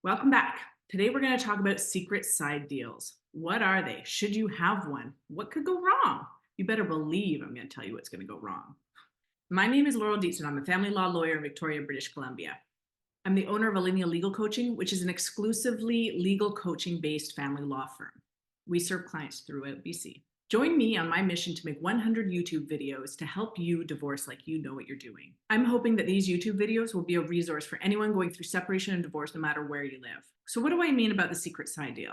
Welcome back. Today we're going to talk about secret side deals. What are they? Should you have one? What could go wrong? You better believe I'm going to tell you what's going to go wrong. My name is Laurel Dietzen. I'm a family law lawyer in Victoria, British Columbia. I'm the owner of Alinea Legal Coaching, which is an exclusively legal coaching based family law firm. We serve clients throughout BC. Join me on my mission to make 100 YouTube videos to help you divorce like you know what you're doing. I'm hoping that these YouTube videos will be a resource for anyone going through separation and divorce, no matter where you live. So what do I mean about the secret side deal?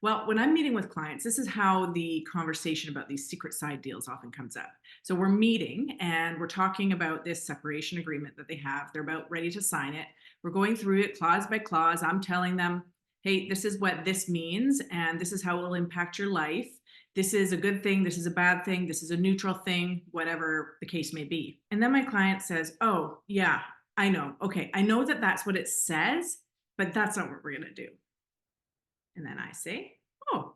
Well, when I'm meeting with clients, this is how the conversation about these secret side deals often comes up. So we're meeting and we're talking about this separation agreement that they have. They're about ready to sign it. We're going through it clause by clause. I'm telling them, hey, this is what this means, and this is how it will impact your life. This is a good thing, this is a bad thing, this is a neutral thing, whatever the case may be. And then my client says, oh, yeah, I know. Okay, I know that that's what it says, but that's not what we're going to do. And then I say, oh,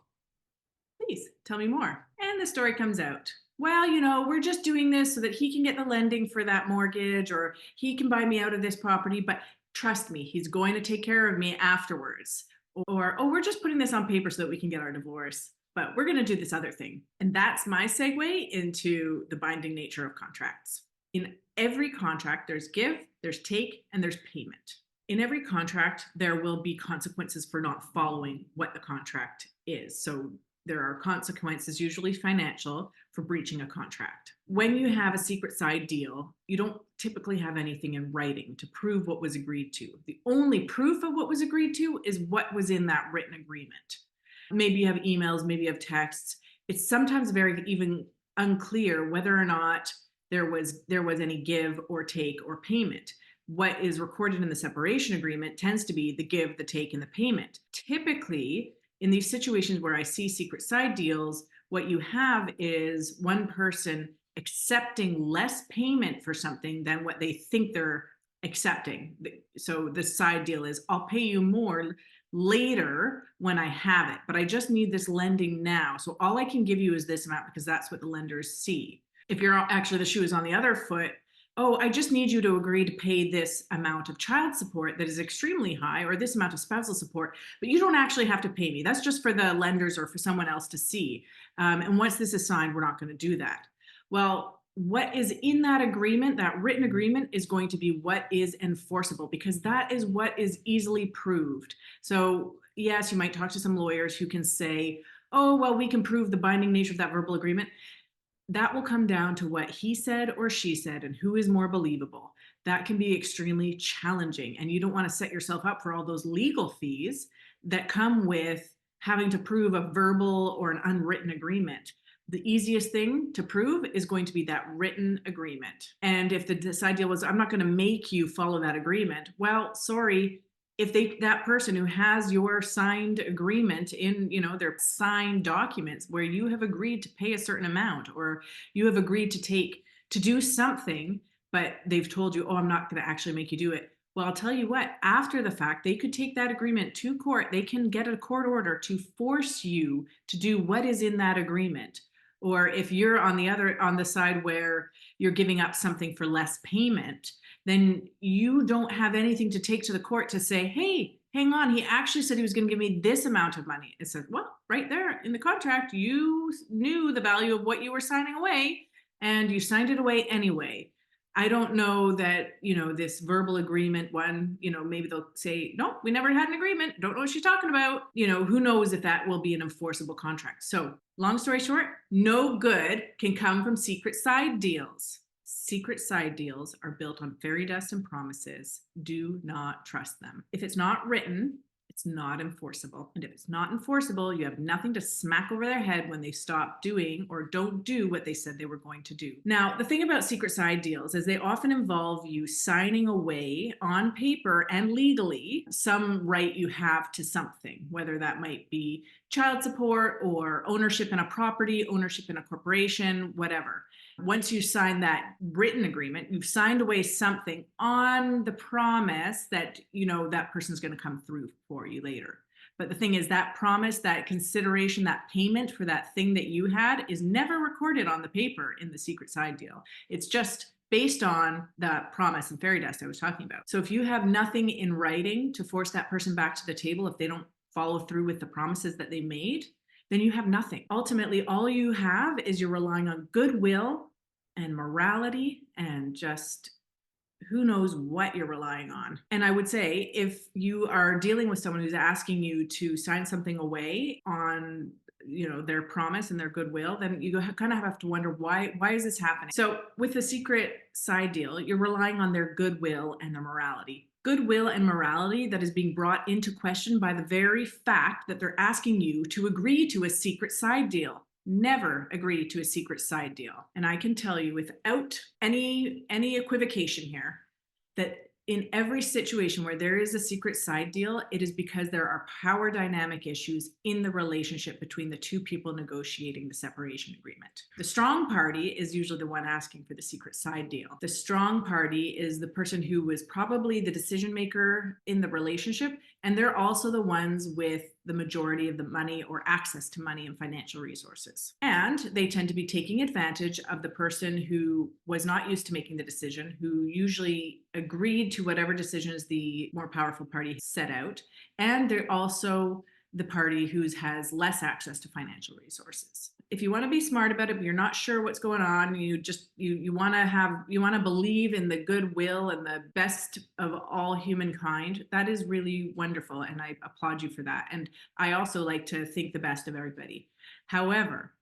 please tell me more. And the story comes out. Well, we're just doing this so that he can get the lending for that mortgage, or he can buy me out of this property. But trust me, he's going to take care of me afterwards. Or, oh, we're just putting this on paper so that we can get our divorce, but we're going to do this other thing. And that's my segue into the binding nature of contracts. In every contract, there's give, there's take, and there's payment. In every contract, there will be consequences for not following what the contract is. So there are consequences, usually financial, for breaching a contract. When you have a secret side deal, you don't typically have anything in writing to prove what was agreed to. The only proof of what was agreed to is what was in that written agreement. Maybe you have emails, maybe you have texts. It's sometimes very even unclear whether or not there was any give or take or payment. What is recorded in the separation agreement tends to be the give, the take, and the payment. Typically, in these situations where I see secret side deals, what you have is one person accepting less payment for something than what they think they're accepting. So the side deal is, I'll pay you more later when I have it, but I just need this lending now. So all I can give you is this amount because that's what the lenders see. If you're actually, the shoe is on the other foot, oh, I just need you to agree to pay this amount of child support that is extremely high, or this amount of spousal support, but you don't actually have to pay me. That's just for the lenders or for someone else to see. And once this is signed, we're not going to do that. Well, what is in that agreement, that written agreement, is going to be what is enforceable, because that is what is easily proved. So yes, you might talk to some lawyers who can say, oh, well, we can prove the binding nature of that verbal agreement. That will come down to what he said or she said and who is more believable. That can be extremely challenging, and you don't want to set yourself up for all those legal fees that come with having to prove a verbal or an unwritten agreement. The easiest thing to prove is going to be that written agreement. And if the side deal was, I'm not going to make you follow that agreement, well, sorry. If that person who has your signed agreement in, their signed documents where you have agreed to pay a certain amount, or you have agreed to do something, but they've told you, oh, I'm not going to actually make you do it. Well, I'll tell you what, after the fact, they could take that agreement to court. They can get a court order to force you to do what is in that agreement. Or if you're on the side where you're giving up something for less payment, then you don't have anything to take to the court to say, hey, hang on, he actually said he was going to give me this amount of money. It says, well, right there in the contract, you knew the value of what you were signing away, and you signed it away anyway. I don't know that, this verbal agreement one, maybe they'll say, no, we never had an agreement. Don't know what she's talking about. Who knows if that will be an enforceable contract. So long story short, no good can come from secret side deals. Secret side deals are built on fairy dust and promises. Do not trust them. If it's not written, it's not enforceable. And if it's not enforceable, you have nothing to smack over their head when they stop doing or don't do what they said they were going to do. Now, the thing about secret side deals is they often involve you signing away on paper and legally some right you have to something, whether that might be child support or ownership in a property, ownership in a corporation, whatever. Once you sign that written agreement, you've signed away something on the promise that, that person's going to come through for you later. But the thing is, that promise, that consideration, that payment for that thing that you had is never recorded on the paper in the secret side deal. It's just based on the promise and fairy dust I was talking about. So if you have nothing in writing to force that person back to the table, if they don't follow through with the promises that they made, then you have nothing. Ultimately, all you have is you're relying on goodwill and morality and just who knows what you're relying on. And I would say if you are dealing with someone who's asking you to sign something away on their promise and their goodwill, then you kind of have to wonder why is this happening. So with the secret side deal, you're relying on their goodwill and their morality. Goodwill and morality that is being brought into question by the very fact that they're asking you to agree to a secret side deal. Never agree to a secret side deal. And I can tell you without any equivocation here that in every situation where there is a secret side deal, it is because there are power dynamic issues in the relationship between the two people negotiating the separation agreement. The strong party is usually the one asking for the secret side deal. The strong party is the person who was probably the decision maker in the relationship, and they're also the ones with the majority of the money or access to money and financial resources. And they tend to be taking advantage of the person who was not used to making the decision, who usually agreed to whatever decisions the more powerful party set out. And they're also the party who has less access to financial resources. If you want to be smart about it, but you're not sure what's going on, you want to believe in the goodwill and the best of all humankind, that is really wonderful, and I applaud you for that. And I also like to think the best of everybody. However,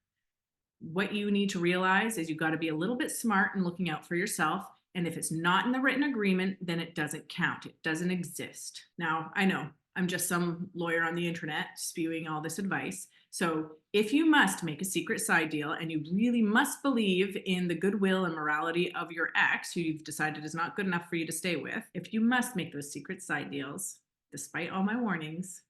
what you need to realize is you've got to be a little bit smart and looking out for yourself. And if it's not in the written agreement, then it doesn't count. It doesn't exist. Now, I know I'm just some lawyer on the internet spewing all this advice. So if you must make a secret side deal and you really must believe in the goodwill and morality of your ex, who you've decided is not good enough for you to stay with, if you must make those secret side deals, despite all my warnings,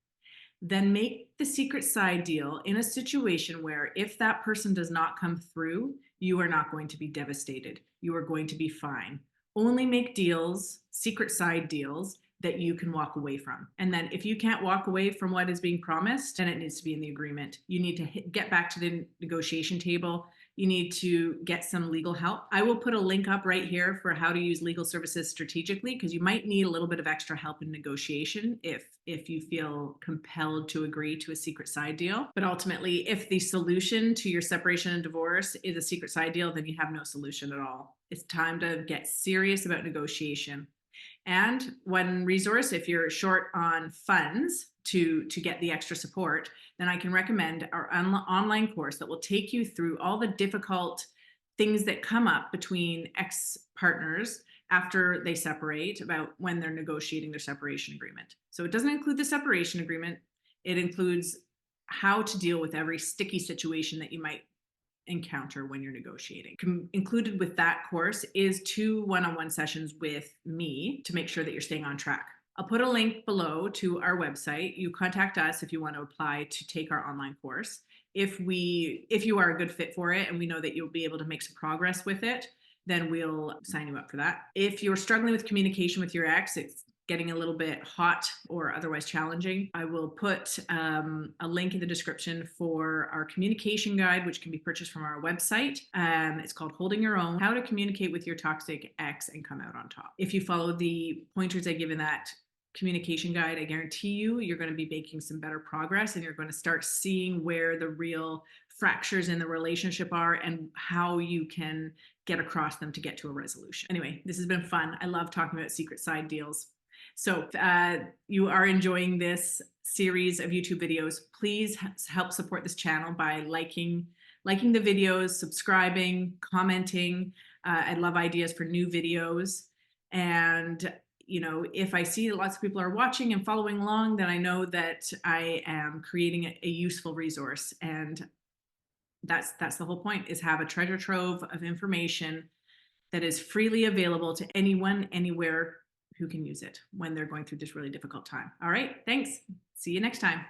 then make the secret side deal in a situation where if that person does not come through, you are not going to be devastated. You are going to be fine. Only make deals, secret side deals, that you can walk away from. And then if you can't walk away from what is being promised, then it needs to be in the agreement. You need to get back to the negotiation table. You need to get some legal help. I will put a link up right here for how to use legal services strategically, because you might need a little bit of extra help in negotiation if you feel compelled to agree to a secret side deal. But ultimately, if the solution to your separation and divorce is a secret side deal, then you have no solution at all. It's time to get serious about negotiation. And one resource, if you're short on funds to get the extra support, then I can recommend our online course that will take you through all the difficult things that come up between ex-partners after they separate, about when they're negotiating their separation agreement. So it doesn't include the separation agreement. It includes how to deal with every sticky situation that you might encounter when you're negotiating. Included with that course is 2 one-on-one sessions with me to make sure that you're staying on track. I'll put a link below to our website. You contact us if you want to apply to take our online course. If you are a good fit for it and we know that you'll be able to make some progress with it, then we'll sign you up for that. If you're struggling with communication with your ex, it's getting a little bit hot or otherwise challenging, I will put a link in the description for our communication guide, which can be purchased from our website. It's called Holding Your Own: How to Communicate with Your Toxic Ex and Come Out on Top. If you follow the pointers I give in that communication guide, I guarantee you're going to be making some better progress, and you're going to start seeing where the real fractures in the relationship are and how you can get across them to get to a resolution. Anyway, this has been fun. I love talking about secret side deals. So you are enjoying this series of YouTube videos, please help support this channel by liking the videos, subscribing, commenting. I'd love ideas for new videos. And if I see that lots of people are watching and following along, then I know that I am creating a useful resource. And that's the whole point, is have a treasure trove of information that is freely available to anyone, anywhere, who can use it when they're going through this really difficult time. All right, thanks. See you next time.